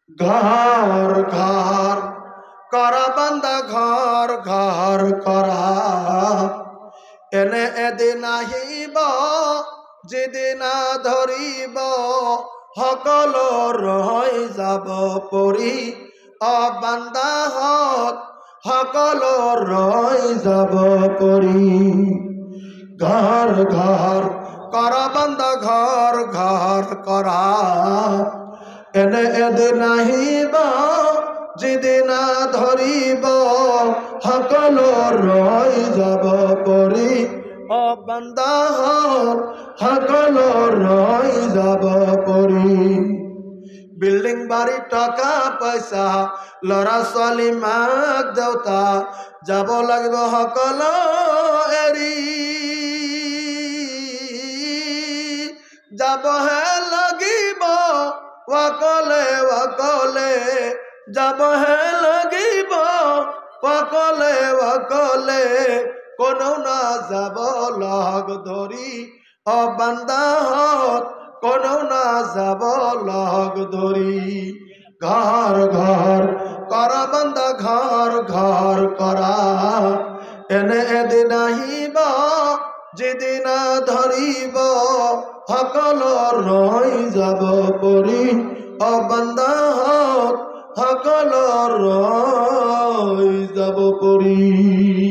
ঘর ঘর করা বান্দা ঘর ঘর করা এনে এদিন আহিব যেদিন ধরিব সকল ৰৈ যাব পৰি অবান্দাহত সকল ৰৈ যাব পৰি ঘর ঘর করা বান্দা ঘর ঘর করা এনে এদিন আহিব যেদিন ধরিব সকল ৰৈ যাব পৰি অবান্দাহত সকল ৰৈ যাব পৰি বিল্ডিং বাড়ি টাকা পয়সা লৰা ছোৱালী মাক দেউতা যাব লাগিব সকল এৰি যাবহে লাগিব অকলে অকলে যাবহে লাগিব অকলে অকলে কোনো না যাব লগ ধৰি অবান্দাহত কোনো না যাব লগ ধৰি ঘর ঘর করা বান্দা ঘর ঘর করা এনে এদিন আহিব যেদিন ধরিব সকল ৰৈ যাব পৰি অবান্দাহত সকল ৰৈ যাব পৰি।